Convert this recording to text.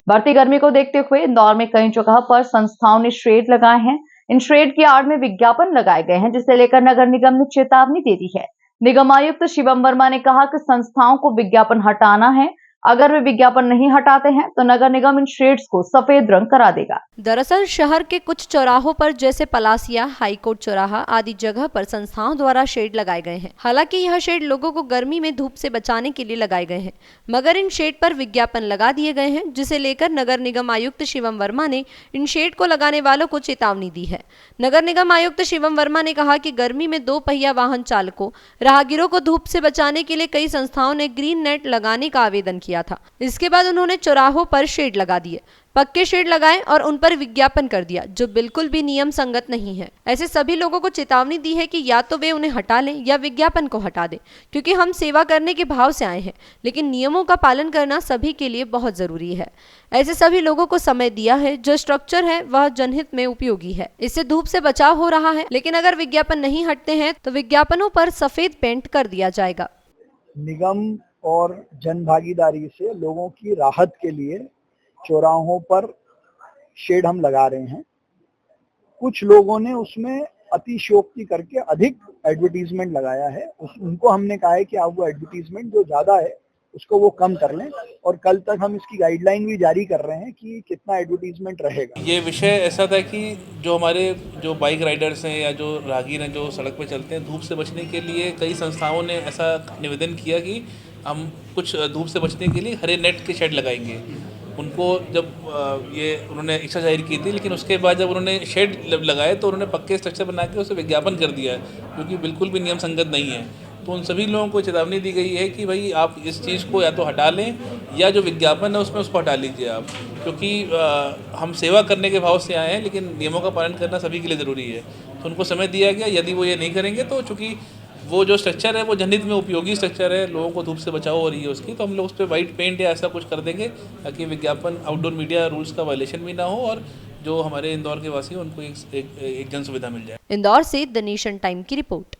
बढ़ती गर्मी को देखते हुए इंदौर में कई जगह पर संस्थाओं ने शेड लगाए हैं। इन शेड की आड़ में विज्ञापन लगाए गए हैं, जिसे लेकर नगर निगम ने चेतावनी दे दी है। निगम आयुक्त शिवम वर्मा ने कहा कि संस्थाओं को विज्ञापन हटाना है। अगर वे विज्ञापन नहीं हटाते हैं तो नगर निगम इन शेड्स को सफेद रंग करा देगा। दरअसल शहर के कुछ चौराहों पर जैसे पलासिया, हाईकोर्ट चौराहा आदि जगह पर संस्थाओं द्वारा शेड लगाए गए हैं। हालांकि यह शेड लोगों को गर्मी में धूप से बचाने के लिए लगाए गए हैं, मगर इन शेड पर विज्ञापन लगा दिए गए हैं, जिसे लेकर नगर निगम आयुक्त शिवम वर्मा ने इन शेड को लगाने वालों को चेतावनी दी है। नगर निगम आयुक्त शिवम वर्मा ने कहा कि गर्मी में 2 पहिया वाहन चालकों, राहगीरों को धूप से बचाने के लिए कई संस्थाओं ने ग्रीन नेट लगाने का आवेदन किया था। इसके बाद उन्होंने चौराहों पर शेड लगा दिए, पक्के शेड लगाए और उन पर विज्ञापन कर दिया, जो बिल्कुल भी नियम संगत नहीं है। ऐसे सभी लोगों को चेतावनी दी है कि या तो वे उन्हें हटा लें या विज्ञापन को हटा दें, क्योंकि हम सेवा करने के भाव से आए हैं, लेकिन नियमों का पालन करना सभी के लिए बहुत जरूरी है। ऐसे सभी लोगों को समय दिया है। जो स्ट्रक्चर है वह जनहित में उपयोगी है, इससे धूप से बचाव हो रहा है, लेकिन अगर विज्ञापन नहीं हटते हैं तो विज्ञापनों पर सफेद पेंट कर दिया जाएगा। निगम और जन भागीदारी से लोगों की राहत के लिए चौराहों पर शेड हम लगा रहे हैं। कुछ लोगों ने उसमें अतिशयोक्ति करके अधिक एडवर्टीजमेंट लगाया है। उनको हमने कहा है कि आप वो एडवर्टीजमेंट जो ज्यादा है उसको वो कम कर लें, और कल तक हम इसकी गाइडलाइन भी जारी कर रहे हैं कि कितना एडवर्टीजमेंट रहेगा। ये विषय ऐसा था कि जो हमारे बाइक राइडर्स हैं या जो राहगीर हैं जो सड़क पर चलते हैं, धूप से बचने के लिए कई संस्थाओं ने ऐसा निवेदन किया कि हम कुछ धूप से बचने के लिए हरे नेट के शेड लगाएंगे। उनको जब ये उन्होंने इच्छा जाहिर की थी, लेकिन उसके बाद जब उन्होंने शेड लगाए तो उन्होंने पक्के स्ट्रक्चर बना के उसे विज्ञापन कर दिया, जो कि बिल्कुल भी नियम संगत नहीं है। तो उन सभी लोगों को चेतावनी दी गई है कि भाई आप इस चीज़ को या तो हटा लें या जो विज्ञापन है उसमें उसको हटा लीजिए आप, क्योंकि हम सेवा करने के भाव से आए हैं, लेकिन नियमों का पालन करना सभी के लिए ज़रूरी है। तो उनको समय दिया गया, यदि वो ये नहीं करेंगे तो चूँकि वो जो स्ट्रक्चर है वो जनहित में उपयोगी स्ट्रक्चर है, लोगों को धूप से बचाव हो रही है उसकी, तो हम लोग उस पर वाइट पेंट या ऐसा कुछ कर देंगे ताकि विज्ञापन आउटडोर मीडिया रूल्स का वायलेशन भी ना हो और जो हमारे इंदौर के वासी हैं उनको एक जन सुविधा मिल जाए। इंदौर से द नेशन टाइम की रिपोर्ट।